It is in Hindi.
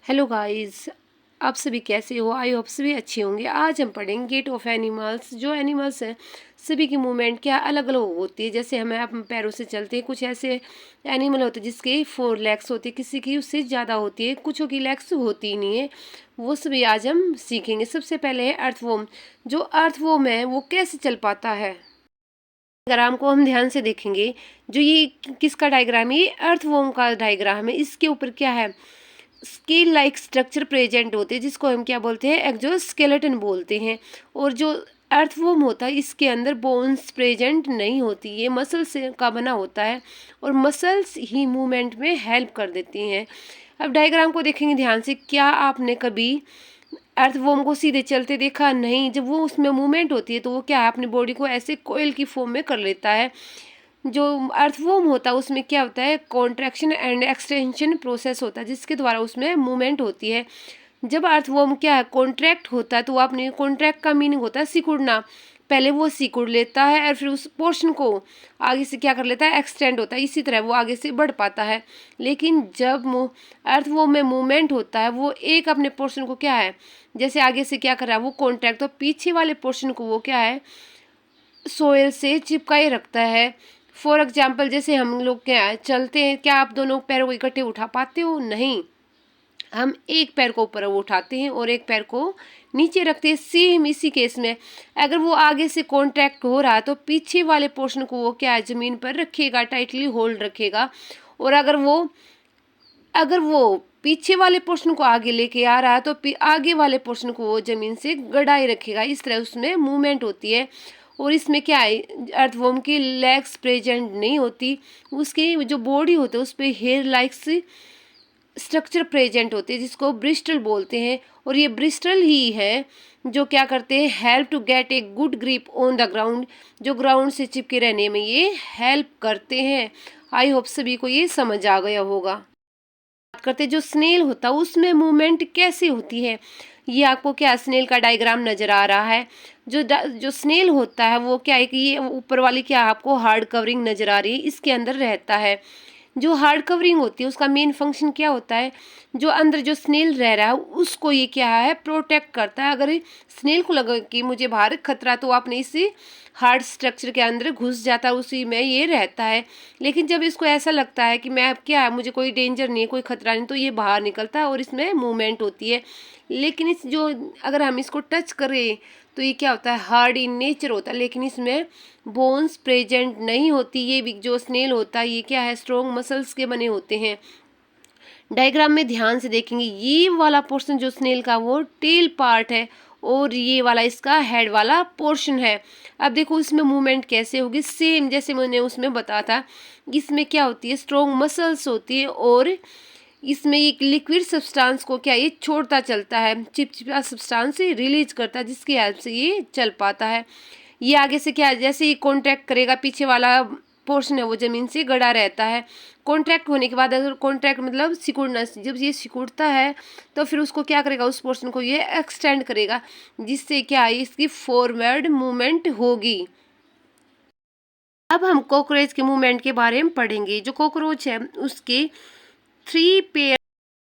हेलो गाइस, आप सभी कैसे हो? आई होप सभी अच्छे होंगे। आज हम पढ़ेंगे गेट ऑफ एनिमल्स। जो एनिमल्स हैं सभी की मूवमेंट क्या अलग अलग होती है। जैसे हमें अपने पैरों से चलते हैं, कुछ ऐसे एनिमल होते हैं जिसके 4 लेग्स होती है, किसी की उससे ज़्यादा होती है, कुछों की लेग्स होती ही नहीं है। वो सभी आज हम सीखेंगे। सबसे पहले है अर्थवॉर्म। जो अर्थवॉर्म है वो कैसे चल पाता है। डायग्राम को हम ध्यान से देखेंगे। जो ये किसका डायग्राम है, ये अर्थवॉर्म का डायग्राम है। इसके ऊपर क्या है, स्केल लाइक स्ट्रक्चर प्रेजेंट होते हैं, जिसको हम क्या बोलते हैं, एक्सोस्केलेटन बोलते हैं। और जो अर्थवॉर्म होता है इसके अंदर बोन्स प्रेजेंट नहीं होती, ये मसल से का बना होता है और मसल्स ही मूवमेंट में हेल्प कर देती हैं। अब डायग्राम को देखेंगे ध्यान से। क्या आपने कभी अर्थवॉर्म को सीधे चलते देखा? नहीं। जब वो उसमें मूवमेंट होती है तो वो क्या है, अपनी बॉडी को ऐसे कोयल की फॉर्म में कर लेता है। जो अर्थवॉर्म होता है उसमें क्या होता है, कॉन्ट्रैक्शन एंड एक्सटेंशन प्रोसेस होता है, जिसके द्वारा उसमें मूवमेंट होती है। जब अर्थवॉर्म क्या है, कॉन्ट्रैक्ट होता है, तो वो अपने कॉन्ट्रैक्ट का मीनिंग होता है सिकुड़ना। पहले वो सिकुड़ लेता है और फिर उस पोर्शन को आगे से क्या कर लेता है, एक्सटेंड होता है। इसी तरह वो आगे से बढ़ पाता है। लेकिन जब अर्थवॉर्म में मूवमेंट होता है, वो एक अपने पोर्शन को क्या है, जैसे आगे से क्या कर रहा है, वो कॉन्ट्रैक्ट, तो पीछे वाले पोर्शन को वो क्या है, सोयल से चिपकाए रखता है। फॉर एग्जाम्पल, जैसे हम लोग क्या चलते हैं, क्या आप दोनों पैरों को इकट्ठे उठा पाते हो? नहीं। हम एक पैर को ऊपर उठाते हैं और एक पैर को नीचे रखते हैं। सेम इसी केस में अगर वो आगे से कॉन्ट्रैक्ट हो रहा है तो पीछे वाले पोर्शन को वो क्या है, जमीन पर रखेगा, टाइटली होल्ड रखेगा। और अगर वो पीछे वाले पोर्शन को आगे लेके आ रहा है तो आगे वाले पोर्शन को वो जमीन से गड़ाए रखेगा। इस तरह उसमें मूवमेंट होती है। और इसमें क्या है, अर्थवॉर्म की लेग्स प्रेजेंट नहीं होती, उसकी जो बॉडी होती है उस पर हेयर लाइक्स स्ट्रक्चर प्रेजेंट होते हैं, जिसको ब्रिस्टल बोलते हैं। और ये ब्रिस्टल ही है जो क्या करते हैं, help to get a good grip on the ground. जो ग्राउंड से चिपके रहने में ये हेल्प करते हैं। आई होप सभी को ये समझ आ गया होगा। बात करते जो स्नेल होता है उसमें मूवमेंट कैसे होती है। ये आपको क्या स्नेल का डायग्राम नजर आ रहा है। जो स्नेल होता है वो क्या है कि ये ऊपर वाली क्या आपको हार्ड कवरिंग नजर आ रही है, इसके अंदर रहता है। जो हार्ड कवरिंग होती है उसका मेन फंक्शन क्या होता है, जो अंदर जो स्नेल रह रहा है उसको ये क्या है, प्रोटेक्ट करता है। अगर स्नेल को लगे कि मुझे बाहर खतरा, तो आपने इसी हार्ड स्ट्रक्चर के अंदर घुस जाता है, उसी में ये रहता है। लेकिन जब इसको ऐसा लगता है कि मैं अब क्या है, मुझे कोई डेंजर नहीं है, कोई खतरा नहीं, तो ये बाहर निकलता है और इसमें मूवमेंट होती है। लेकिन इस जो अगर हम इसको टच करें तो ये क्या होता है, हार्ड इन नेचर होता है, लेकिन इसमें बोन्स प्रेजेंट नहीं होती। ये भी जो स्नेल होता है ये क्या है, स्ट्रॉन्ग मसल्स के बने होते हैं। डायग्राम में ध्यान से देखेंगे, ये वाला पोर्शन जो स्नेल का वो टेल पार्ट है और ये वाला इसका हेड वाला पोर्शन है। अब देखो इसमें मूवमेंट कैसे होगी, सेम जैसे मैंने उसमें बताया था। इसमें क्या होती है, स्ट्रॉन्ग मसल्स होती है और इसमें एक लिक्विड सब्सटेंस को क्या ये छोड़ता चलता है, चिपचिपा सब्सटेंस से रिलीज करता है, जिसकी हेल्प से ये चल पाता है। ये आगे से क्या, जैसे ये कॉन्ट्रैक्ट करेगा, पीछे वाला पोर्शन है वो जमीन से गड़ा रहता है। कॉन्ट्रैक्ट होने के बाद, अगर कॉन्ट्रैक्ट मतलब सिकुड़ना, जब ये सिकुड़ता है तो फिर उसको क्या करेगा, उस पोर्शन को ये एक्सटेंड करेगा, जिससे क्या है, इसकी फॉरवर्ड मूवमेंट होगी। अब हम कॉकरोच के मूवमेंट के बारे में पढ़ेंगे। जो कॉकरोच है उसके 3 पेयर